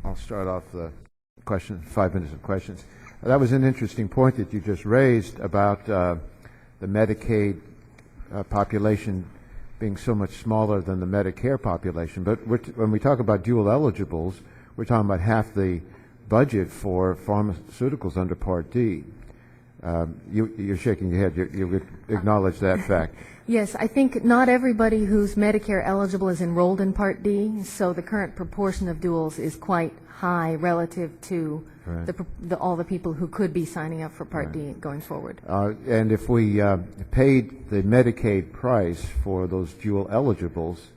I'll start off the question, 5 minutes of questions. That was an interesting point that you just raised about the Medicaid population being so much smaller than the Medicare population. But when we talk about dual eligibles, we're talking about half the budget for pharmaceuticals under Part D. You're shaking your head. You would acknowledge that fact. Yes, I think not everybody who's Medicare eligible is enrolled in Part D, so the current proportion of duals is quite high relative to all the people who could be signing up for Part D going forward. And if we paid the Medicaid price for those dual eligibles,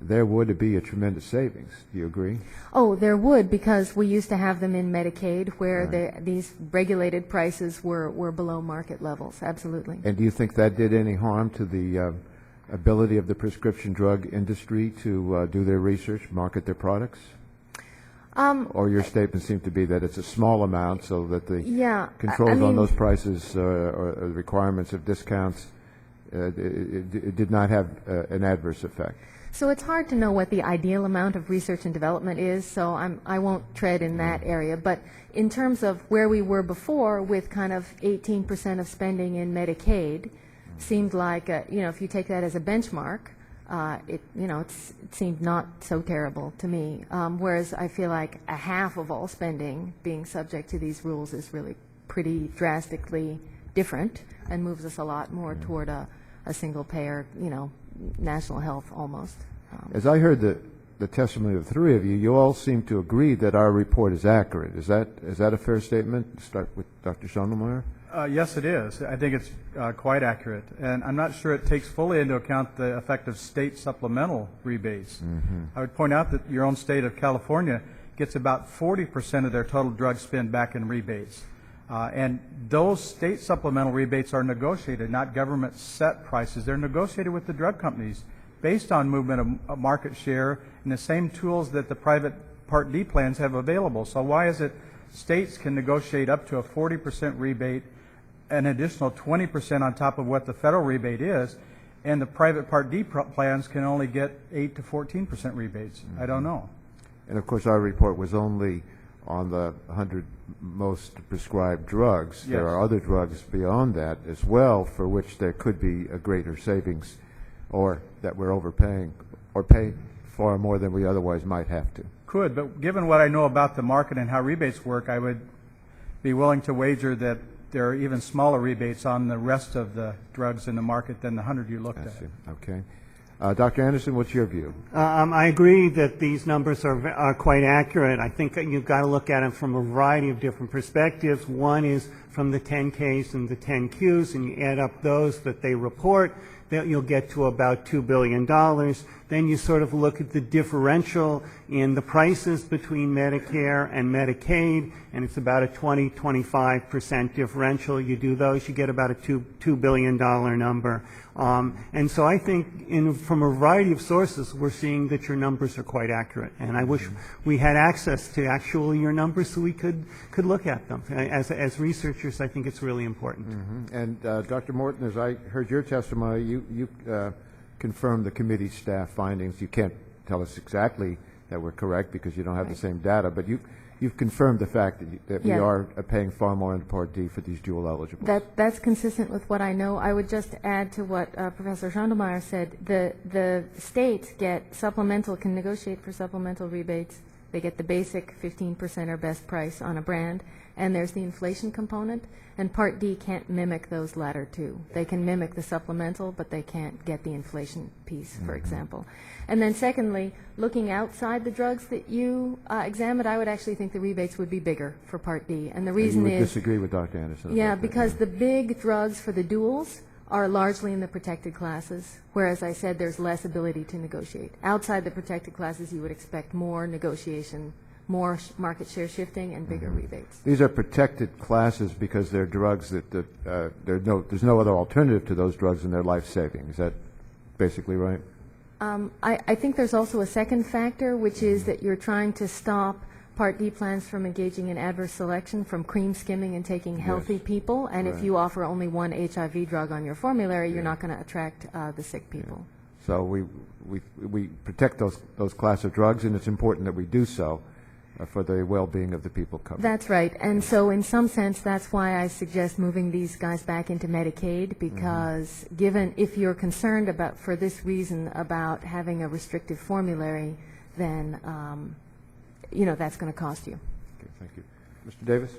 there would be a tremendous savings. Do you agree? Oh, there would, because we used to have them in Medicaid where these regulated prices were below market levels. Absolutely. And do you think that did any harm to the ability of the prescription drug industry to do their research, market their products? Or your statement seemed to be that it's a small amount, so that the controls on those prices or the requirements of discounts, it did not have an adverse effect. So it's hard to know what the ideal amount of research and development is, so I won't tread in that area. But in terms of where we were before with kind of 18% of spending in Medicaid, seemed like, if you take that as a benchmark, it seemed not so terrible to me. Whereas I feel like a half of all spending being subject to these rules is really pretty drastically different and moves us a lot more toward a single payer, national health almost. As I heard the testimony of the three of you, you all seem to agree that our report is accurate. Is that a fair statement? Start with Dr. Schondelmeyer. Yes, it is. I think it's quite accurate. And I'm not sure it takes fully into account the effect of state supplemental rebates. Mm-hmm. I would point out that your own state of California gets about 40% of their total drug spend back in rebates. And those state supplemental rebates are negotiated, not government set prices. They're negotiated with the drug companies based on movement of market share and the same tools that the private Part D plans have available. So why is it states can negotiate up to a 40% rebate, an additional 20% on top of what the federal rebate is, and the private Part D plans can only get 8 to 14% rebates? Mm-hmm. I don't know. And of course our report was only on the 100 most prescribed drugs. Yes. There are other drugs beyond that as well for which there could be a greater savings, or that we're overpaying or pay far more than we otherwise might have to. Could, but given what I know about the market and how rebates work, I would be willing to wager that there are even smaller rebates on the rest of the drugs in the market than the 100 you looked at. Okay. Dr. Anderson, what's your view? I agree that these numbers are quite accurate. I think that you've got to look at them from a variety of different perspectives. One is from the 10Ks and the 10Qs, and you add up those that they report, that you'll get to about $2 billion. Then you sort of look at the differential in the prices between Medicare and Medicaid, and it's about a 20-25% differential. You do those, you get about a $2 billion number. And so I think from a variety of sources, we're seeing that your numbers are quite accurate. And I wish we had access to actually your numbers so we could look at them. As researchers, I think it's really important. Mm-hmm. And Dr. Morton, as I heard your testimony, you confirmed the committee staff findings. You can't tell us exactly that we're correct because you don't have the same data, but you've confirmed the fact that we are paying far more in Part D for these dual eligibles. That's consistent with what I know. I would just add to what Professor Schondelmeyer said. The states can negotiate for supplemental rebates. They get the basic 15% or best price on a brand, and there's the inflation component, and Part D can't mimic those latter two. They can mimic the supplemental, but they can't get the inflation piece, for example. And then secondly, looking outside the drugs that you examined, I would actually think the rebates would be bigger for Part D. And the reason is... You would is... disagree with Dr. Anderson? Yeah, because the big drugs for the duals are largely in the protected classes, whereas I said there's less ability to negotiate. Outside the protected classes, you would expect more negotiation, more market share shifting, and bigger rebates. These are protected classes because they're drugs that there's no other alternative to those drugs and they're life-saving. Is that basically right? I think there's also a second factor, which is that you're trying to stop Part D plans from engaging in adverse selection, from cream skimming and taking healthy people. And if you offer only one HIV drug on your formulary, you're not going to attract the sick people. So we protect those class of drugs, and it's important that we do so. for the well-being of the people covered. That's right. And so in some sense, that's why I suggest moving these guys back into Medicaid, because given, if you're concerned about, for this reason, about having a restrictive formulary, then, you know, that's going to cost you. Okay, thank you. Mr. Davis?